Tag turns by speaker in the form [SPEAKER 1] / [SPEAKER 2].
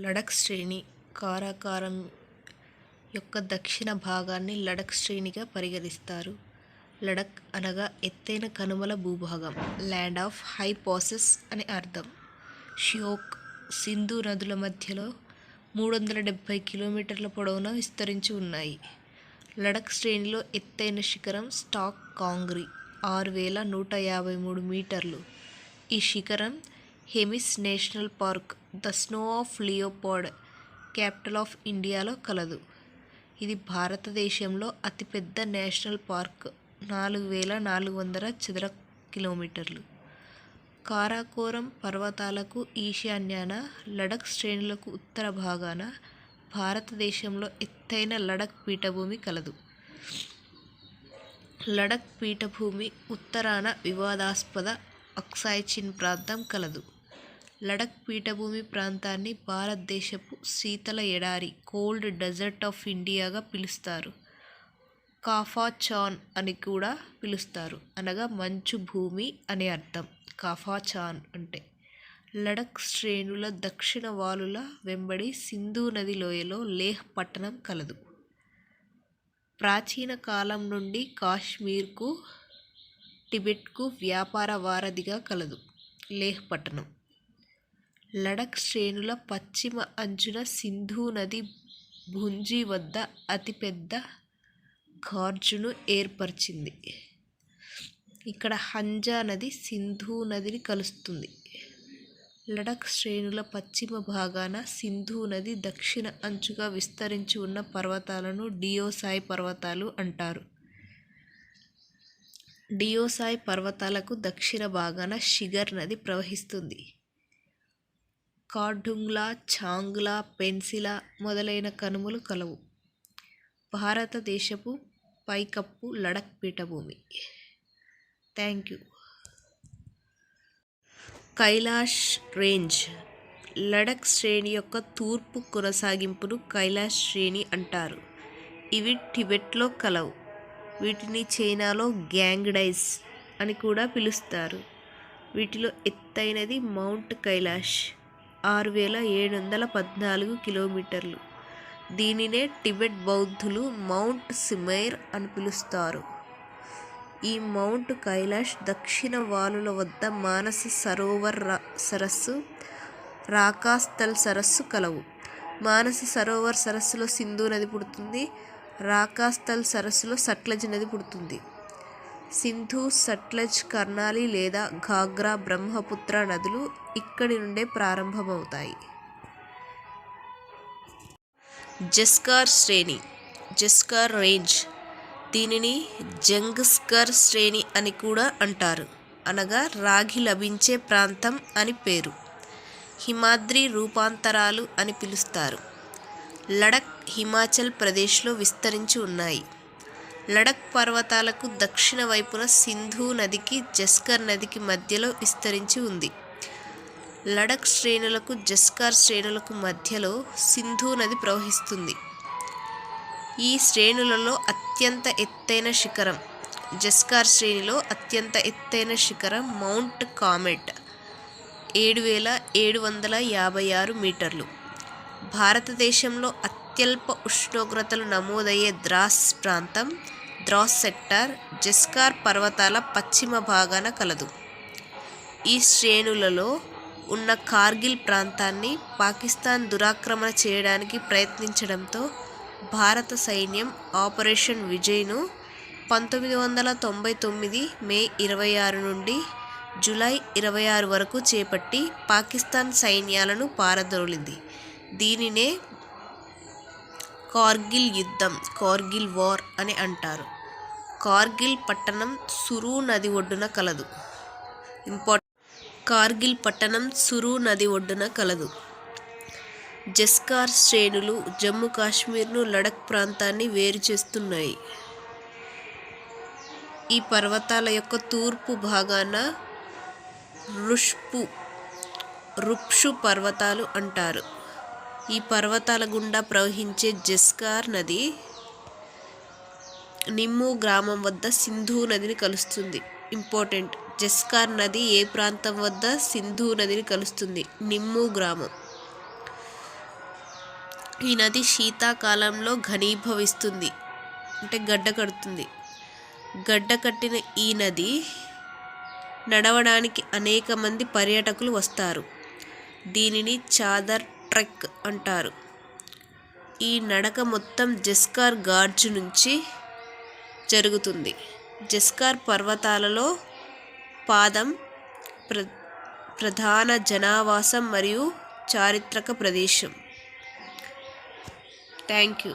[SPEAKER 1] లడఖ్ శ్రేణి కారాకోరం యొక్క దక్షిణ భాగాన్ని లడఖ్ శ్రేణిగా పరిగణిస్తారు. లడఖ్ అనగా ఎత్తైన కనుమల భూభాగం, ల్యాండ్ ఆఫ్ హై పాసెస్ అని అర్థం. ష్యోక్, సింధు నదుల మధ్యలో 370 కిలోమీటర్ల పొడవున విస్తరించి ఉన్నాయి. లడఖ్ శ్రేణిలో ఎత్తైన శిఖరం స్టాక్ కాంగ్రీ 6153 మీటర్లు. ఈ శిఖరం Hemis national park, the snow of leopard, capital of ఇండియాలో కలదు. ఇది భారతదేశంలో అతిపెద్ద నేషనల్ పార్క్, 4400 చదర కిలోమీటర్లు. కారాకోరం పర్వతాలకు ఈశాన్యాన, లడఖ్ శ్రేణులకు ఉత్తర భాగాన భారతదేశంలో ఎత్తైన లడఖ్ పీఠభూమి కలదు. లడఖ్ పీఠభూమి ఉత్తరాన వివాదాస్పద అక్సాయ్ చిన్ ప్రాంతం కలదు. లడఖ్ పీఠభూమి ప్రాంతాన్ని భారతదేశపు శీతల ఎడారి, కోల్డ్ డెజర్ట్ ఆఫ్ ఇండియాగా పిలుస్తారు. కాఫా చాన్ అని కూడా పిలుస్తారు, అనగా మంచు భూమి అని అర్థం. కాఫా చాన్ అంటే లడఖ్ శ్రేణుల దక్షిణ వాలుల వెంబడి సింధు నది లోయలో లేహ్ పట్టణం కలదు. ప్రాచీన కాలం నుండి కాశ్మీర్కు, టిబెట్కు వ్యాపార వారధిగా కలదు లేహ్ పట్టణం. లడఖ్ శ్రేణుల పశ్చిమ అంచున సింధు నది భుంజీ వద్ద అతిపెద్ద గార్జును ఏర్పరిచింది. ఇక్కడ హంజా నది సింధు నదిని కలుస్తుంది. లడఖ్ శ్రేణుల పశ్చిమ భాగాన సింధు నది దక్షిణ అంచుగా విస్తరించి ఉన్న పర్వతాలను డియోసాయ్ పర్వతాలు అంటారు. డియోసాయ్ పర్వతాలకు దక్షిణ భాగాన షిగర్ నది ప్రవహిస్తుంది. కాఢుంగ్లా, చాంగ్లా, పెన్సిలా మొదలైన కనుమలు కలవు. భారతదేశపు పైకప్పు లడఖ్ పీఠభూమి. Thank you. Kailash range Ladakh శ్రేణి యొక్క తూర్పు కొనసాగింపును కైలాష్ శ్రేణి అంటారు. ఇవి టిబెట్లో కలవు. వీటిని చైనాలో గ్యాంగ్డైస్ అని కూడా పిలుస్తారు. వీటిలో ఎత్తైనది మౌంట్ కైలాష్, 6714 కిలోమీటర్లు. దీనినే టిబెట్ బౌద్ధులు మౌంట్ సిమైర్ అని పిలుస్తారు. ఈ మౌంట్ కైలాష్ దక్షిణ వాలుల వద్ద మానస సరోవర్ సరస్సు, రాకాస్థల్ సరస్సు కలవు. మానస సరోవర్ సరస్సులో సింధు నది పుడుతుంది. రాకాస్థల్ సరస్సులో సట్లెజ్ నది పుడుతుంది. సింధు, సట్లెజ్, కర్నాలి లేదా ఘాగ్రా, బ్రహ్మపుత్ర నదులు ఇక్కడి నుండే ప్రారంభమవుతాయి. జస్కార్ శ్రేణి, జస్కార్ రేంజ్, దీనిని జంగ్స్కర్ శ్రేణి అని కూడా అంటారు, అనగా రాగి లభించే ప్రాంతం అని పేరు. హిమాద్రి రూపాంతరాలు అని పిలుస్తారు. లడఖ్ హిమాచల్ ప్రదేశ్లో విస్తరించి ఉన్నాయి. లడఖ్ పర్వతాలకు దక్షిణ వైపున సింధు నదికి, జస్కర్ నదికి మధ్యలో విస్తరించి ఉంది. లడఖ్ శ్రేణులకు, జస్కార్ శ్రేణులకు మధ్యలో సింధు నది ప్రవహిస్తుంది. ఈ శ్రేణులలో అత్యంత ఎత్తైన శిఖరం, జస్కార్ శ్రేణిలో అత్యంత ఎత్తైన శిఖరం మౌంట్ కామెట్, 7756 మీటర్లు. భారతదేశంలో అత్యల్ప ఉష్ణోగ్రతలు నమోదయ్యే ద్రాస్ ప్రాంతం, ద్రాస్ సెక్టార్, జస్కార్ పర్వతాల పశ్చిమ భాగాన కలదు. ఈ శ్రేణులలో ఉన్న కార్గిల్ ప్రాంతాన్ని పాకిస్తాన్ దురాక్రమణ చేయడానికి ప్రయత్నించడంతో భారత సైన్యం ఆపరేషన్ విజయ్ను 1999 మే 26 నుండి జూలై 26 వరకు చేపట్టి పాకిస్తాన్ సైన్యాలను పారదోలింది. దీనినే కార్గిల్ యుద్ధం, కార్గిల్ వార్ అని అంటారు. కార్గిల్ పట్టణం సురు నది ఒడ్డున కలదు. కార్గిల్ పట్టణం సురు నది ఒడ్డున కలదు. జస్కార్ శ్రేణులు జమ్మూ కాశ్మీర్ను, లడఖ్ ప్రాంతాన్ని వేరు చేస్తున్నాయి. ఈ పర్వతాల యొక్క తూర్పు భాగాన రుప్షు పర్వతాలు అంటారు. ఈ పర్వతాల గుండా ప్రవహించే జస్కార్ నది నిమ్ము గ్రామం వద్ద సింధు నదిని కలుస్తుంది. ఇంపార్టెంట్, జస్కార్ నది ఏ ప్రాంతం వద్ద సింధు నదిని కలుస్తుంది? నిమ్ము గ్రామం. ఈ నది శీతాకాలంలో ఘనీభవిస్తుంది, అంటే గడ్డ కడుతుంది. గడ్డ కట్టిన ఈ నది నడవడానికి అనేక మంది పర్యాటకులు వస్తారు. దీనిని చాదర్ ట్రెక్ అంటారు. ఈ నడక మొత్తం జస్కార్ గార్జ్ నుంచి జరుగుతుంది. జస్కార్ పర్వతాలలో పాదం ప్రధాన జనావాసం మరియు చారిత్రక ప్రదేశం. Thank you.